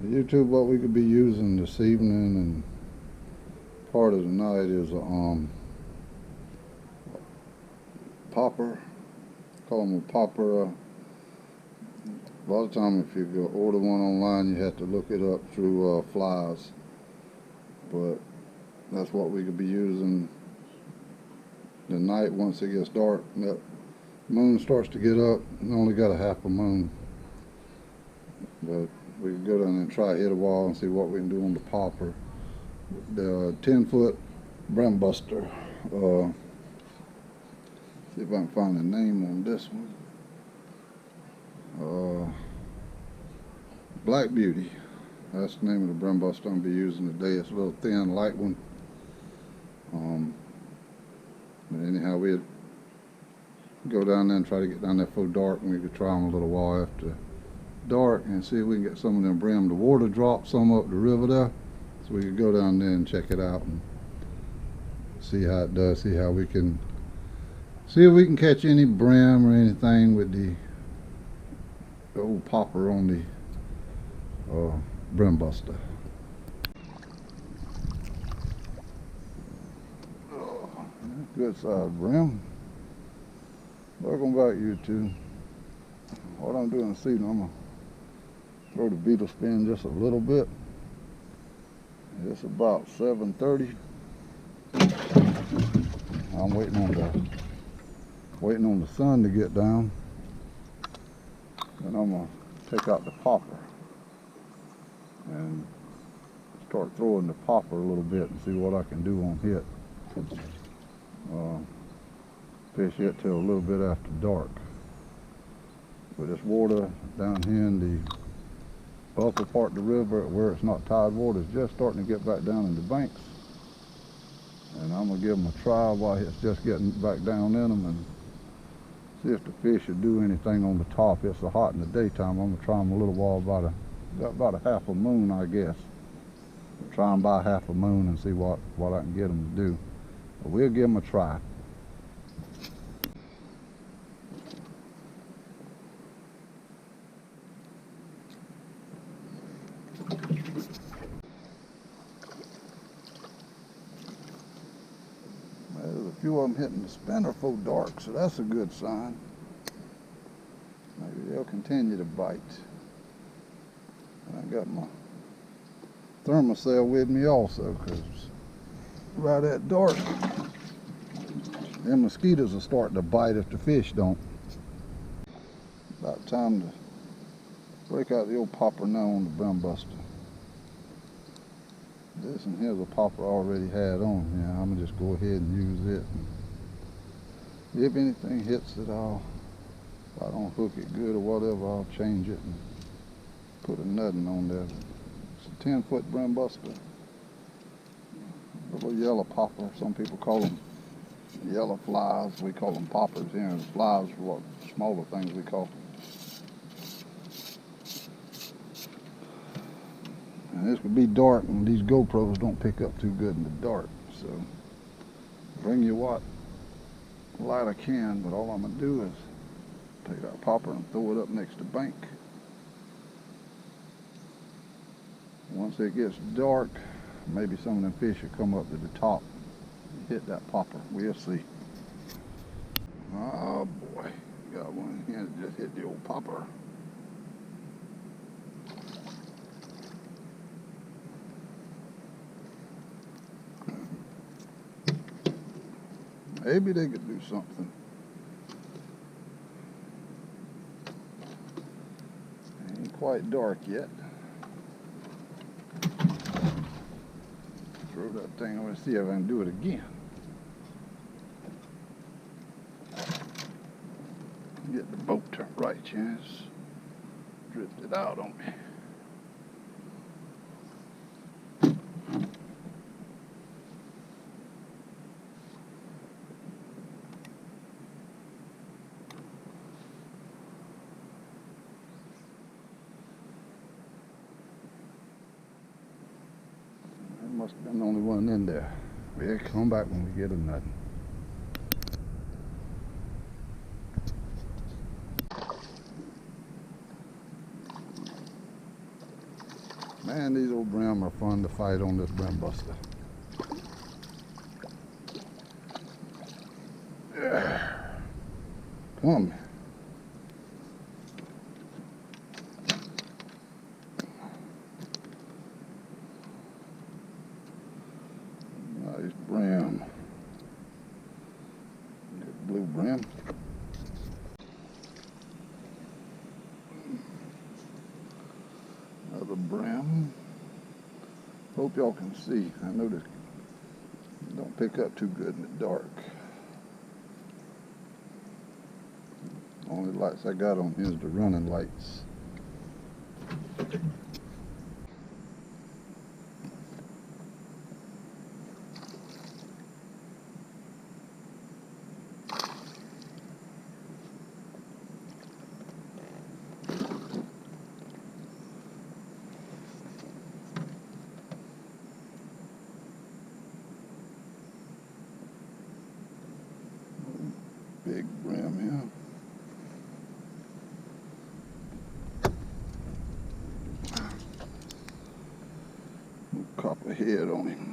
YouTube, what we could be using this evening and part of the night is a popper. Call them a popper. A lot of time if you go order one online, you have to look it up through flies. But that's what we could be using the night once it gets dark. That moon starts to get up. We only got a half a moon. But we can go down and try hit a wall and see what we can do on the popper. The 10-foot bream buster. See if I can find a name on this one. Black Beauty. That's the name of the bream buster I'm gonna be using today. It's a little thin, light one. But anyhow, we'd go down there and try to get down there before dark, and we could try them a little while after dark and see if we can get some of them brim. The water drop some up the river there, so we could go down there and check it out and see how it does, see how we can see if we can catch any brim or anything with the old popper on the brim buster. Oh, good size brim. Welcome back, YouTube. What I'm doing this evening, I'm gonna throw the beetle spin just a little bit. It's about 7:30. I'm waiting on the sun to get down, and I'm gonna take out the popper and start throwing the popper a little bit and see what I can do on hit. Fish it till a little bit after dark. With this water down here in the upper part of the river where it's not tide water, it's just starting to get back down in the banks. And I'm gonna give them a try while it's just getting back down in them and see if the fish will do anything on the top. It's so hot in the daytime. I'm gonna try them a little while, about a half a moon, I guess. Try them by half a moon and see what I can get them to do. But we'll give them a try. There's a few of them hitting the spinner before dark, so that's a good sign. Maybe they'll continue to bite. I got my thermocell with me also, because right at dark, them mosquitoes will start to bite if the fish don't. About time to break out the old popper now on the brim buster. This and here's a popper I already had on. Yeah, I'm gonna just go ahead and use it. And if anything hits it, if I don't hook it good or whatever, I'll change it and put a nutting on there. It's a 10-foot brim buster. Little yellow popper. Some people call them yellow flies. We call them poppers here. And flies are what smaller things we call them. And this could be dark, and these GoPros don't pick up too good in the dark. So bring you what light I can, but all I'm gonna do is take that popper and throw it up next to bank. Once it gets dark, maybe some of them fish will come up to the top and hit that popper. We'll see. Oh boy, got one here that just hit the old popper. Maybe they could do something. Ain't quite dark yet. Throw that thing over and see if I can do it again. Get the boat turned right, chance. Drifted out on me. Must have been the only one in there. We'll come back when we get a nut. Man, these old brim are fun to fight on this brim buster. Come. Nice brim. Blue brim. Another brim. Hope y'all can see. I know this don't pick up too good in the dark. Only lights I got on here is the running lights. Big brim here. Copper head on him.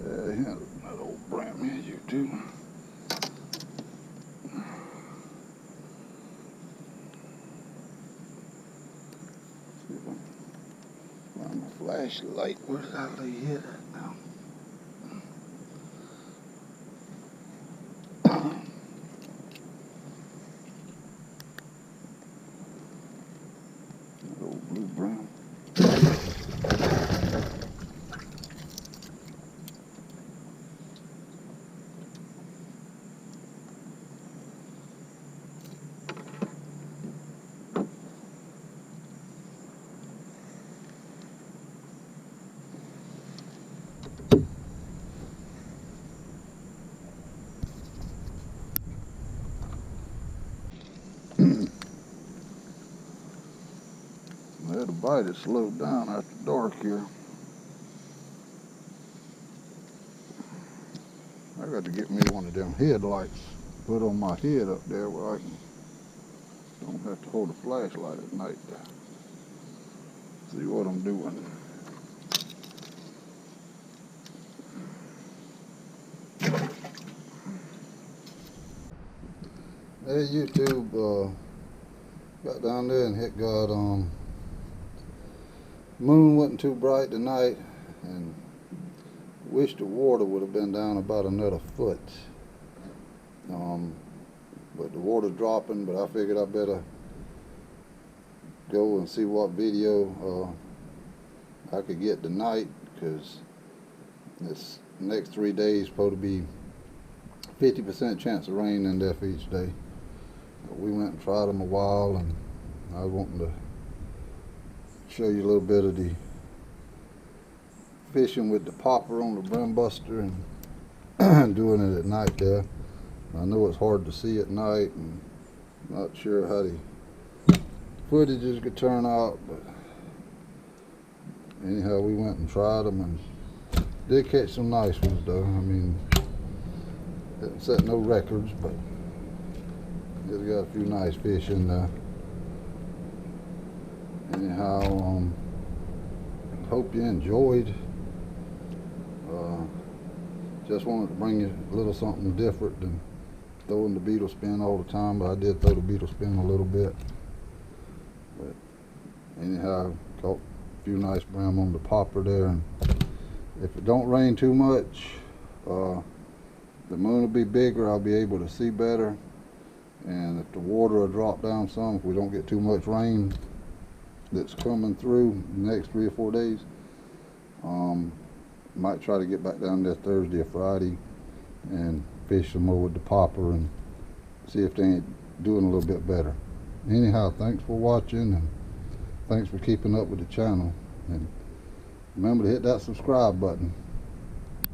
Here's another old brim here, you too. See if I can find my flashlight. Where did I lay it at now? That old blue brim. Well, the bite has slowed down after dark here. I got to get me one of them headlights put on my head up there where I don't have to hold a flashlight at night to see what I'm doing. Hey YouTube, got down there and hit God on. Moon wasn't too bright tonight, and wish the water would have been down about another foot. But the water's dropping, but I figured I better go and see what video I could get tonight, because this next 3 days supposed to be 50% chance of rain in there for each day. We went and tried them a while, and I was wanting to show you a little bit of the fishing with the popper on the brim buster and doing it at night there. I know it's hard to see at night, and not sure how the footages could turn out, but anyhow, we went and tried them and did catch some nice ones though. I mean, didn't set no records, but just got a few nice fish in there. Anyhow, hope you enjoyed. Just wanted to bring you a little something different than throwing the beetle spin all the time, but I did throw the beetle spin a little bit. But anyhow, caught a few nice brim on the popper there, and if it don't rain too much, the moon will be bigger, I'll be able to see better, and if the water will drop down some, if we don't get too much rain that's coming through the next 3 or 4 days, might try to get back down there Thursday or Friday and fish some more with the popper and see if they ain't doing a little bit better. Anyhow, thanks for watching, and Thanks for keeping up with the channel. And remember to hit that subscribe button.